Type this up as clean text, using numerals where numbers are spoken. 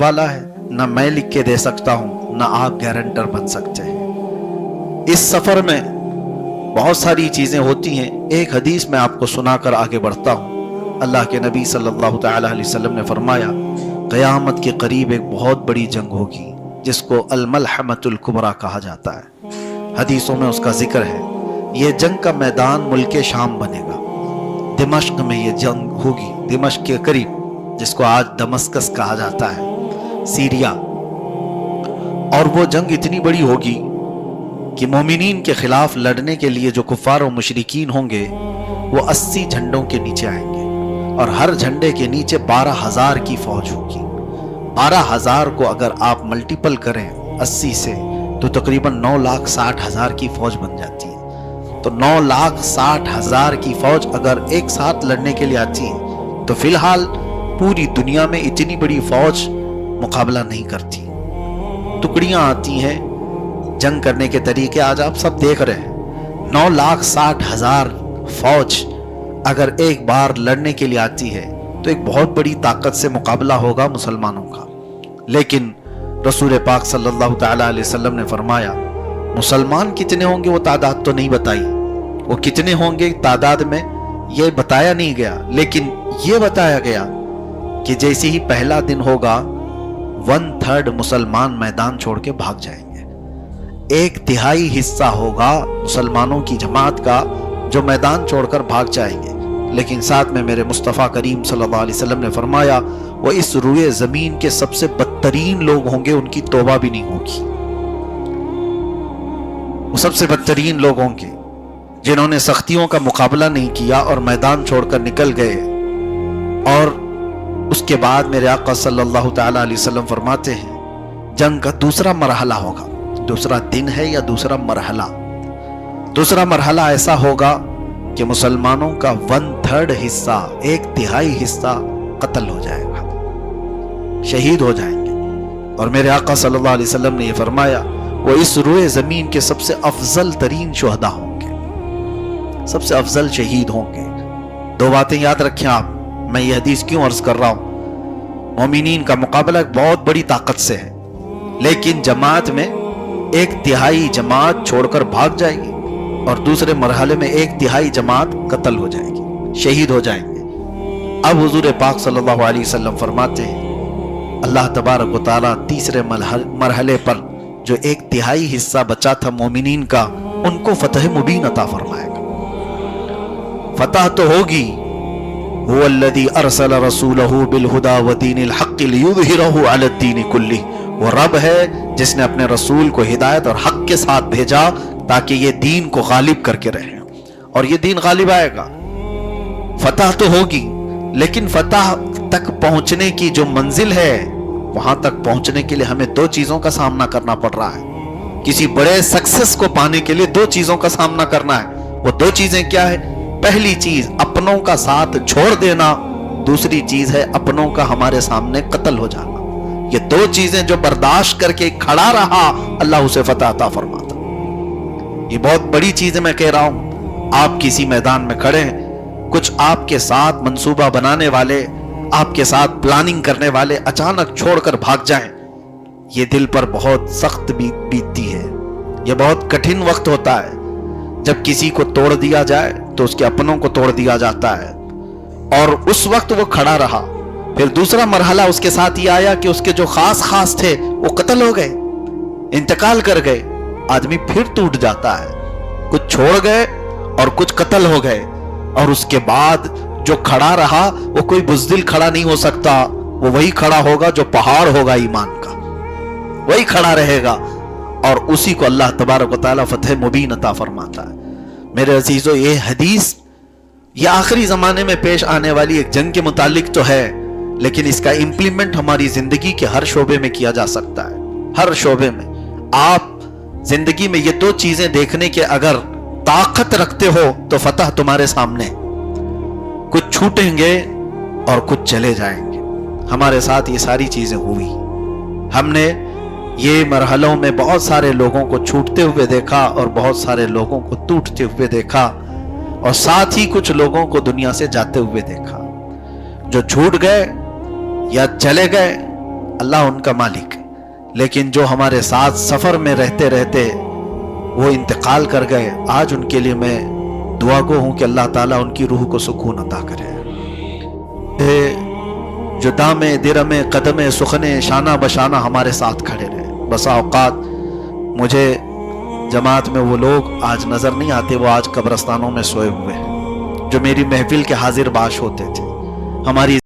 वाला है, ना मैं लिख के दे सकता हूँ, ना आप गारंटर बन सकते हैं। इस सफर में बहुत सारी चीजें होती हैं। एक हदीस में आपको सुनाकर आगे बढ़ता हूँ। अल्लाह के नबी सल्लल्लाहु तआला अलैहि वसल्लम ने फरमाया, क़यामत के करीब एक बहुत बड़ी जंग होगी जिसको अल-मलहमतुल कुबरा कहा जाता है। हदीसों में उसका जिक्र है। ये जंग का मैदान मुल्क शाम बनेगा। दिमश्क में ये जंग होगी, दिमश्क के करीब, जिसको आज दमस्कस कहा जाता है, सीरिया। और वो जंग इतनी बड़ी होगी कि मोमिनीन के खिलाफ लड़ने के लिए जो कुफार और मुशरिकीन होंगे वो 80 झंडों के नीचे आएंगे, और हर झंडे के नीचे 12,000 की फौज होगी। 12,000 को अगर आप मल्टीपल करें 80 से तो तकरीबन 9,60,000 की फौज बन जाती है। तो 9,60,000 की फौज अगर एक साथ लड़ने के लिए आती है तो फिलहाल पूरी दुनिया में इतनी बड़ी फौज मुकाबला नहीं करती। टुकड़ियां आती हैं, जंग करने के तरीके आज आप सब देख रहे हैं। 9,60,000 फौज अगर एक बार लड़ने के लिए आती है तो एक बहुत बड़ी ताकत से मुकाबला होगा मुसलमानों का। लेकिन रसूल पाक सल्लल्लाहु तआला अलैहि वसल्लम ने फरमाया, मुसलमान कितने होंगे वो तादाद तो नहीं बताई, वो कितने होंगे तादाद में ये बताया नहीं गया, लेकिन ये बताया गया कि जैसे ही पहला दिन होगा 1/3 मुसलमान मैदान छोड़ के भाग जाएंगे। 1/3 हिस्सा होगा मुसलमानों की जमात का जो मैदान छोड़कर भाग जाएंगे। लेकिन साथ में मेरे मुस्तफ़ा करीम सल्लल्लाहु अलैहि वसल्लम ने फरमाया, वो इस रुए जमीन के सबसे बदतरीन लोग होंगे, उनकी तौबा भी नहीं होगी। वो सबसे बदतरीन लोग होंगे जिन्होंने सख्तियों का मुकाबला नहीं किया और मैदान छोड़कर निकल गए। और उसके बाद मेरे आका सल्लल्लाहु तआला अलैहि वसल्लम फरमाते हैं, जंग का दूसरा मरहला होगा। दूसरा दिन है या दूसरा मरहला? दूसरा मरहला ऐसा होगा कि मुसलमानों का 1/3 हिस्सा, 1/3 हिस्सा कत्ल हो जाएगा, शहीद हो जाएंगे। और मेरे आका सल्लल्लाहु अलैहि वसल्लम ने यह फरमाया, वो इस रुए जमीन के सबसे अफजल तरीन शुहदा होंगे, सबसे अफजल शहीद होंगे। दो बातें याद रखें आप, मैं ये हदीस क्यों अर्ज कर रहा हूं। मोमिनीन का मुकाबला बहुत बड़ी ताकत से है, लेकिन जमात में 1/3 जमात छोड़कर भाग जाएगी और दूसरे मरहले में 1/3 जमात कत्ल हो जाएगी, शहीद हो जाएंगे। अब हुजूर पाक सल्लल्लाहु अलैहि वसल्लम फरमाते हैं, अल्लाह तबारक व तआला तीसरे मरहले पर जो 1/3 हिस्सा बचा था मोमिनीन का, उनको फतह मुबीन अता फरमाएगा। फतह तो होगी। हुवल्लज़ी अरसल रसूलहु बिलहुदा व दीनिल हक़्क़ि लियुज़हिरहु अलद्दीनि कुल्लिहि। वो रब है जिसने अपने रसूल को हिदायत और हक के साथ भेजा ताकि ये दीन को गालिब करके रहे, और ये दीन गालिब आएगा। फतह तो होगी, लेकिन फतह तक पहुंचने की जो मंजिल है, वहां तक पहुंचने के लिए हमें 2 चीजों का सामना करना पड़ रहा है। किसी बड़े सक्सेस को पाने के लिए 2 चीजों का सामना करना है। वो 2 चीजें क्या है? पहली चीज अपनों का साथ छोड़ देना, दूसरी चीज है अपनों का हमारे सामने कत्ल हो जाना। ये 2 चीजें जो बर्दाश्त करके खड़ा रहा, अल्लाह उसे फतह अता फरमाता। ये बहुत बड़ी चीज मैं कह रहा हूं। आप किसी मैदान में खड़े हैं, कुछ आपके साथ मंसूबा बनाने वाले, आपके साथ प्लानिंग करने वाले अचानक छोड़कर भाग जाएं, ये दिल पर बहुत सख्त बीतती है। ये बहुत कठिन वक्त होता है जब किसी को तोड़ दिया जाए तो उसके अपनों को तोड़ दिया जाता है, और उस वक्त वो खड़ा रहा। फिर दूसरा मरहला उसके साथ ये आया कि उसके जो खास थे वो कत्ल हो गए, इंतकाल कर गए। आदमी फिर टूट जाता है। कुछ छोड़ गए और कुछ कत्ल हो गए, और उसके बाद जो खड़ा रहा वो कोई बुज़दिल खड़ा नहीं हो सकता। वो वही खड़ा होगा जो पहाड़ होगा ईमान का, वही खड़ा रहेगा, और उसी को अल्लाह तबारक व तआला फतह मुबीन अता फरमाता है। मेरे अजीजों, ये हदीस ये आखिरी जमाने में पेश आने वाली एक जंग के मुतालिक तो है, लेकिन इसका इंप्लीमेंट हमारी जिंदगी के हर शोबे में किया जा सकता है। हर शोबे में आप जिंदगी में ये 2 चीजें देखने के अगर ताकत रखते हो तो फतह तुम्हारे सामने। कुछ छूटेंगे और कुछ चले जाएंगे। हमारे साथ ये सारी चीजें हुई। हमने ये मरहलों में बहुत सारे लोगों को छूटते हुए देखा और बहुत सारे लोगों को टूटते हुए देखा, और साथ ही कुछ लोगों को दुनिया से जाते हुए देखा। जो छूट गए या चले गए, اللہ ان کا مالک ہے، لیکن جو ہمارے ساتھ سفر میں رہتے رہتے وہ انتقال کر گئے، آج ان کے لیے میں دعا گو ہوں کہ اللہ تعالیٰ ان کی روح کو سکون عطا کرے۔ جو دام درم قدم سخن شانہ بشانہ ہمارے ساتھ کھڑے رہے۔ بسا اوقات مجھے جماعت میں وہ لوگ آج نظر نہیں آتے، وہ آج قبرستانوں میں سوئے ہوئے ہیں، جو میری محفل کے حاضر باش ہوتے تھے، ہماری